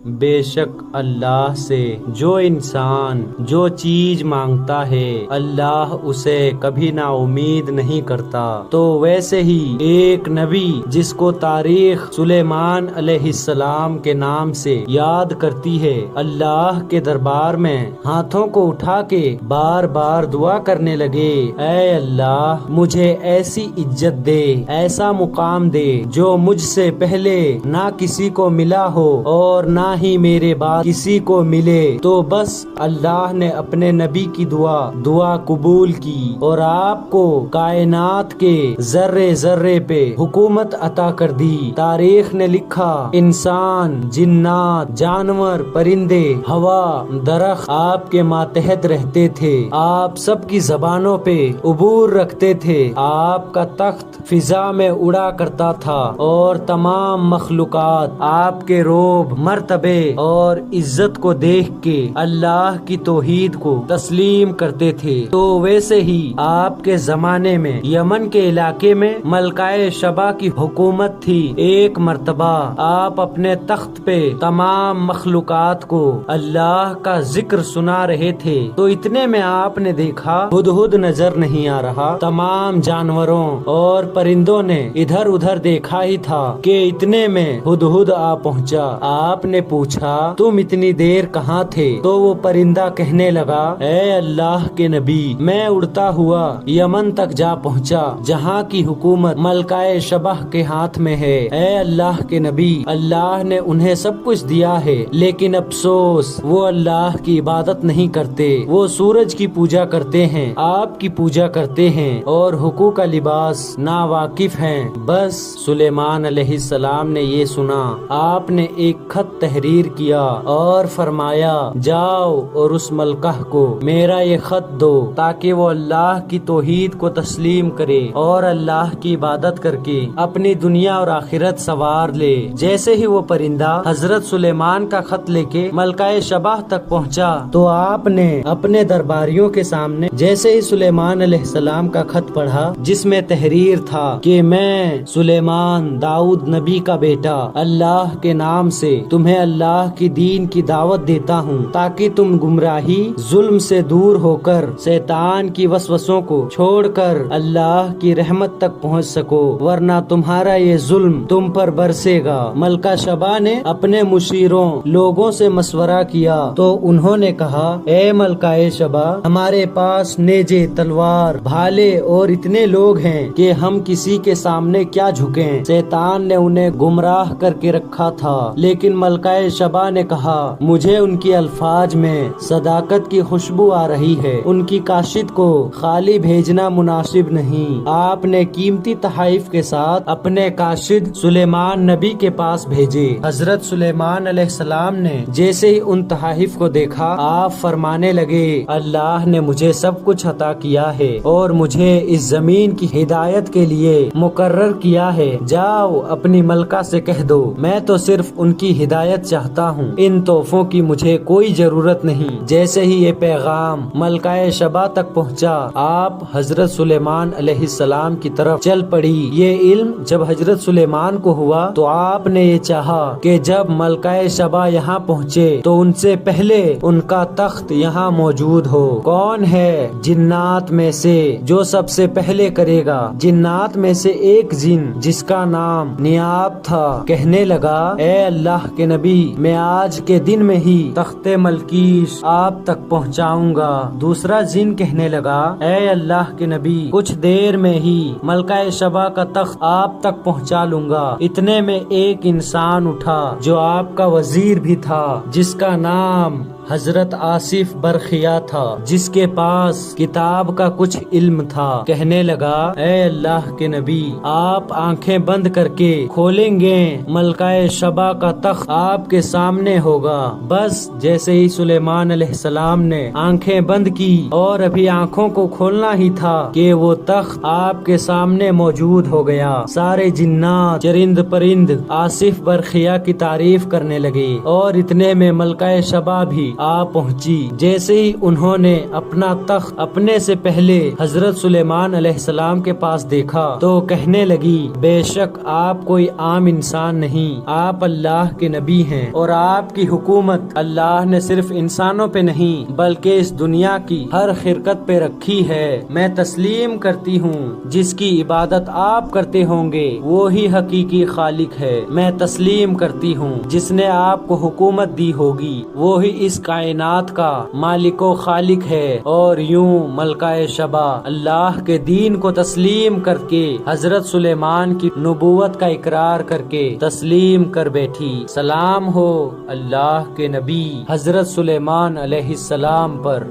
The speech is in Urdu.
بے شک اللہ سے جو انسان جو چیز مانگتا ہے اللہ اسے کبھی نا امید نہیں کرتا۔ تو ویسے ہی ایک نبی جس کو تاریخ سلیمان علیہ السلام کے نام سے یاد کرتی ہے، اللہ کے دربار میں ہاتھوں کو اٹھا کے بار بار دعا کرنے لگے، اے اللہ مجھے ایسی عزت دے، ایسا مقام دے جو مجھ سے پہلے نہ کسی کو ملا ہو اور نہ ہی میرے بعد کسی کو ملے۔ تو بس اللہ نے اپنے نبی کی دعا قبول کی اور آپ کو کائنات کے ذرے ذرے پہ حکومت عطا کر دی۔ تاریخ نے لکھا انسان، جنات، جانور، پرندے، ہوا، درخت آپ کے ماتحت رہتے تھے، آپ سب کی زبانوں پہ عبور رکھتے تھے، آپ کا تخت فضا میں اڑا کرتا تھا اور تمام مخلوقات آپ کے روب، مرتبے اور عزت کو دیکھ کے اللہ کی توحید کو تسلیم کرتے تھے۔ تو ویسے ہی آپ کے زمانے میں یمن کے علاقے میں ملکہ شبا کی حکومت تھی۔ ایک مرتبہ آپ اپنے تخت پہ تمام مخلوقات کو اللہ کا ذکر سنا رہے تھے، تو اتنے میں آپ نے دیکھا ہدہد نظر نہیں آ رہا۔ تمام جانوروں اور پرندوں نے ادھر ادھر دیکھا ہی تھا کہ اتنے میں ہدہد آ پہنچا۔ آپ نے پوچھا تم اتنی دیر کہاں تھے؟ تو وہ پرندہ کہنے لگا، اے اللہ کے نبی میں اڑتا ہوا یمن تک جا پہنچا جہاں کی حکومت ملکہ شبہ کے ہاتھ میں ہے۔ اے اللہ کے نبی اللہ نے انہیں سب کچھ دیا ہے، لیکن افسوس وہ اللہ کی عبادت نہیں کرتے، وہ سورج کی پوجا کرتے ہیں، آپ کی پوجا کرتے ہیں اور حقوق کا لباس نا واقف ہیں۔ بس سلیمان علیہ السلام نے یہ سنا، آپ نے ایک خط تحریر کیا اور فرمایا جاؤ اور اس ملکہ کو میرا یہ خط دو تاکہ وہ اللہ کی توحید کو تسلیم کرے اور اللہ کی عبادت کر کے اپنی دنیا اور آخرت سنوار لے۔ جیسے ہی وہ پرندہ حضرت سلیمان کا خط لے کے ملکہ شبہ تک پہنچا تو آپ نے اپنے درباریوں کے سامنے جیسے ہی سلیمان علیہ السلام کا خط پڑھا جس میں تحریر تھا کہ میں سلیمان داؤد نبی کا بیٹا اللہ کے نام سے تمہیں اللہ کی دین کی دعوت دیتا ہوں تاکہ تم گمراہی ظلم سے دور ہو کر شیطان کی وسوسوں کو چھوڑ کر اللہ کی رحمت تک پہنچ سکو، ورنہ تمہارا یہ ظلم تم پر برسے گا۔ ملکہ شبا نے اپنے مشیروں لوگوں سے مشورہ کیا تو انہوں نے کہا، اے ملکہ شبا ہمارے پاس نیزے، تلوار، بھالے اور اتنے لوگ ہیں کہ ہم کسی کے سامنے کیا جھکیں۔ شیطان نے انہیں گمراہ کر کے رکھا تھا، لیکن ملکہ شبا نے کہا مجھے ان کی الفاظ میں صداقت کی خوشبو آ رہی ہے، ان کی کاشت کو خالی بھیجنا مناسب نہیں۔ آپ نے قیمتی تحائف کے ساتھ اپنے کاشد سلیمان نبی کے پاس بھیجے۔ حضرت سلیمان علیہ السلام نے جیسے ہی ان تحائف کو دیکھا آپ فرمانے لگے اللہ نے مجھے سب کچھ عطا کیا ہے اور مجھے اس زمین کی ہدایت کے لیے مقرر کیا ہے، جاؤ اپنی ملکہ سے کہہ دو میں تو صرف ان کی ہدایت چاہتا ہوں، ان تحفوں کی مجھے کوئی ضرورت نہیں۔ جیسے ہی یہ پیغام ملکہ شبا تک پہنچا آپ حضرت سلیمان علیہ السلام کی طرف چل پڑی۔ یہ علم جب حضرت سلیمان کو ہوا تو آپ نے یہ چاہا کہ جب ملکہ شبا یہاں پہنچے تو ان سے پہلے ان کا تخت یہاں موجود ہو۔ کون ہے جنات میں سے جو سب سے پہلے کرے گا؟ جنات میں سے ایک جن جس کا نام نیاب تھا کہنے لگا، اے اللہ کے نبی میں آج کے دن میں ہی تخت ملکیش آپ تک پہنچاؤں گا۔ دوسرا جن کہنے لگا، اے اللہ کے نبی کچھ دیر میں ہی ملکہ شبا کا تخت آپ تک پہنچا لوں گا۔ اتنے میں ایک انسان اٹھا جو آپ کا وزیر بھی تھا، جس کا نام حضرت آصف برخیا تھا، جس کے پاس کتاب کا کچھ علم تھا، کہنے لگا، اے اللہ کے نبی آپ آنکھیں بند کر کے کھولیں گے ملکہ شبا کا تخت آپ کے سامنے ہوگا۔ بس جیسے ہی سلیمان علیہ السلام نے آنکھیں بند کی اور ابھی آنکھوں کو کھولنا ہی تھا کہ وہ تخت آپ کے سامنے موجود ہو گیا۔ سارے جنات، چرند پرند آصف برخیا کی تعریف کرنے لگے اور اتنے میں ملکہ شبا بھی آ پہنچی۔ جیسے ہی انہوں نے اپنا تخت اپنے سے پہلے حضرت سلیمان علیہ السلام کے پاس دیکھا تو کہنے لگی بے شک آپ کوئی عام انسان نہیں، آپ اللہ کے نبی ہیں اور آپ کی حکومت اللہ نے صرف انسانوں پہ نہیں بلکہ اس دنیا کی ہر خرقت پہ رکھی ہے۔ میں تسلیم کرتی ہوں جس کی عبادت آپ کرتے ہوں گے وہی حقیقی خالق ہے۔ میں تسلیم کرتی ہوں جس نے آپ کو حکومت دی ہوگی وہی اس کائنات کا مالک و خالق ہے۔ اور یوں ملکہ شبا اللہ کے دین کو تسلیم کر کے حضرت سلیمان کی نبوت کا اقرار کر کے تسلیم کر بیٹھی۔ سلام ہو اللہ کے نبی حضرت سلیمان علیہ السلام پر۔